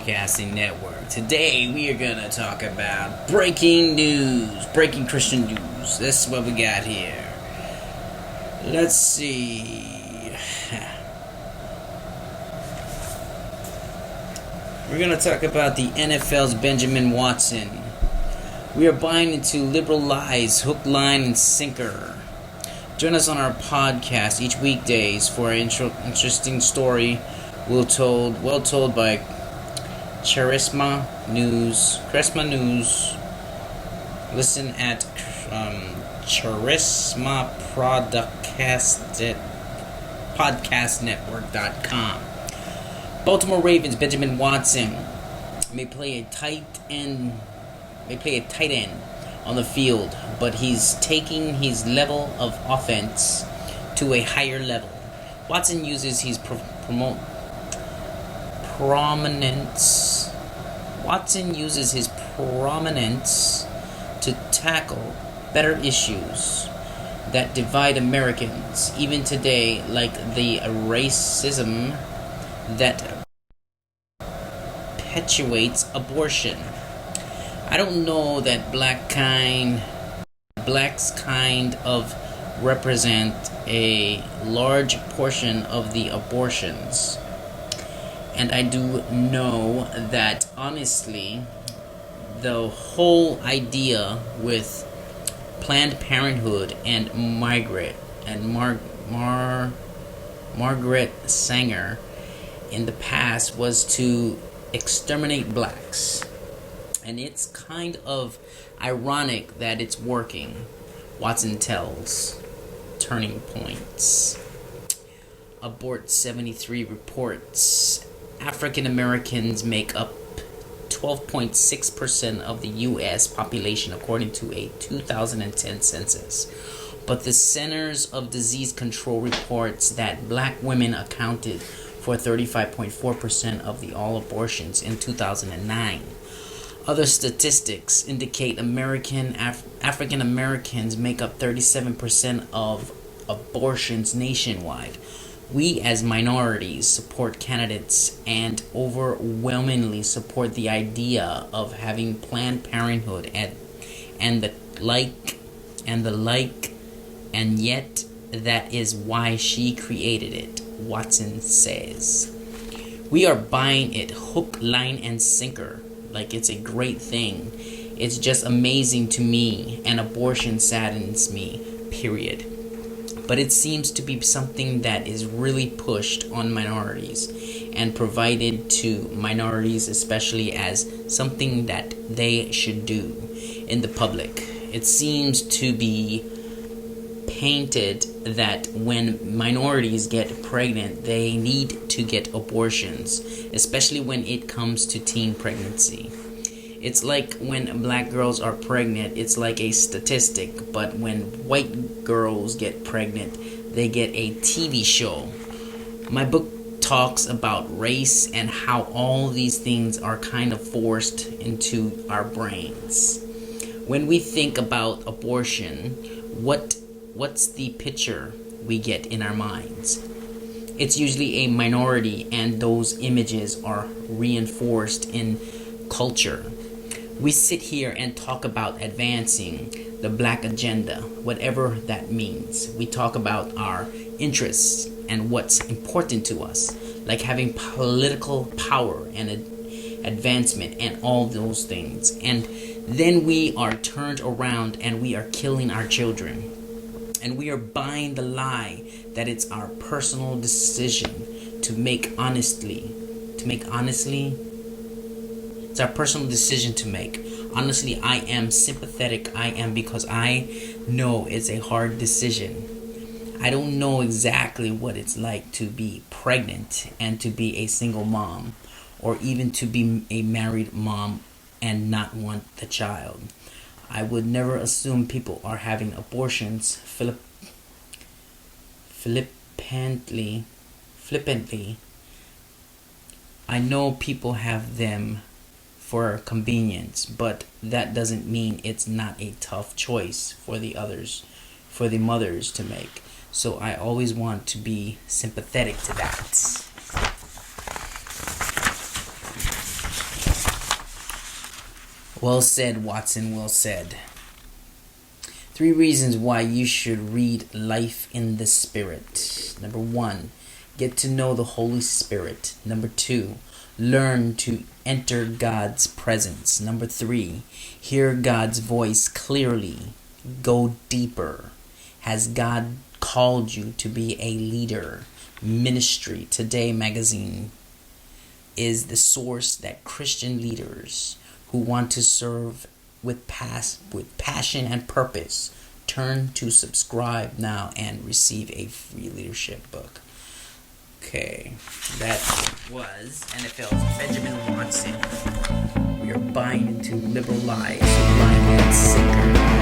Broadcasting Network. Today we are going to talk about breaking news, breaking Christian news. This is what we got here. Let's see. We're going to talk about the NFL's Benjamin Watson. We are buying into liberal lies, hook, line, and sinker. Join us on our podcast each weekdays for an interesting story well told by Charisma News. Listen at charismapodcastnetwork.com. Baltimore Ravens Benjamin Watson may play a tight end on the field, but he's taking his level of offense to a higher level. Watson uses his prominence to tackle better issues that divide Americans, even today, like the racism that perpetuates abortion. I don't know that blacks kind of represent a large portion of the abortions. And I do know that, honestly, the whole idea with Planned Parenthood and Margaret Sanger in the past was to exterminate blacks. And it's kind of ironic that it's working. Watson tells Turning Points. Abort 73 reports African Americans make up 12.6% of the U.S. population according to a 2010 census. But the Centers of Disease Control reports that black women accounted for 35.4% of the all abortions in 2009. Other statistics indicate African Americans make up 37% of abortions nationwide. We as minorities support candidates and overwhelmingly support the idea of having Planned Parenthood and the like, and yet that is why she created it, Watson says. We are buying it hook, line, and sinker. Like it's a great thing. It's just amazing to me, and abortion saddens me, period. But it seems to be something that is really pushed on minorities and provided to minorities, especially as something that they should do in the public. It seems to be painted that when minorities get pregnant, they need to get abortions, especially when it comes to teen pregnancy. It's like when black girls are pregnant, it's like a statistic, but when white girls get pregnant, they get a TV show. My book talks about race and how all these things are kind of forced into our brains. When we think about abortion, what's the picture we get in our minds? It's usually a minority, and those images are reinforced in culture. We sit here and talk about advancing the black agenda, whatever that means. We talk about our interests and what's important to us, like having political power and advancement and all those things. And then we are turned around and we are killing our children. And we are buying the lie that it's our personal decision to make honestly. It's our personal decision to make. Honestly, I am sympathetic. I am, because I know it's a hard decision. I don't know exactly what it's like to be pregnant and to be a single mom, or even to be a married mom and not want the child. I would never assume people are having abortions flippantly. I know people have them for convenience, but that doesn't mean it's not a tough choice for the mothers to make. So I always want to be sympathetic to that. Well said, Watson, well said. 3 reasons why you should read Life in the Spirit. Number 1, get to know the Holy Spirit. Number 2, learn to enter God's presence. Number 3, hear God's voice clearly. Go deeper. Has God called you to be a leader? Ministry Today magazine is the source that Christian leaders who want to serve with passion and purpose turn to. Subscribe now and receive a free leadership book. Okay, that was NFL's Benjamin Watson. We are buying into liberal lies, lying and sinker.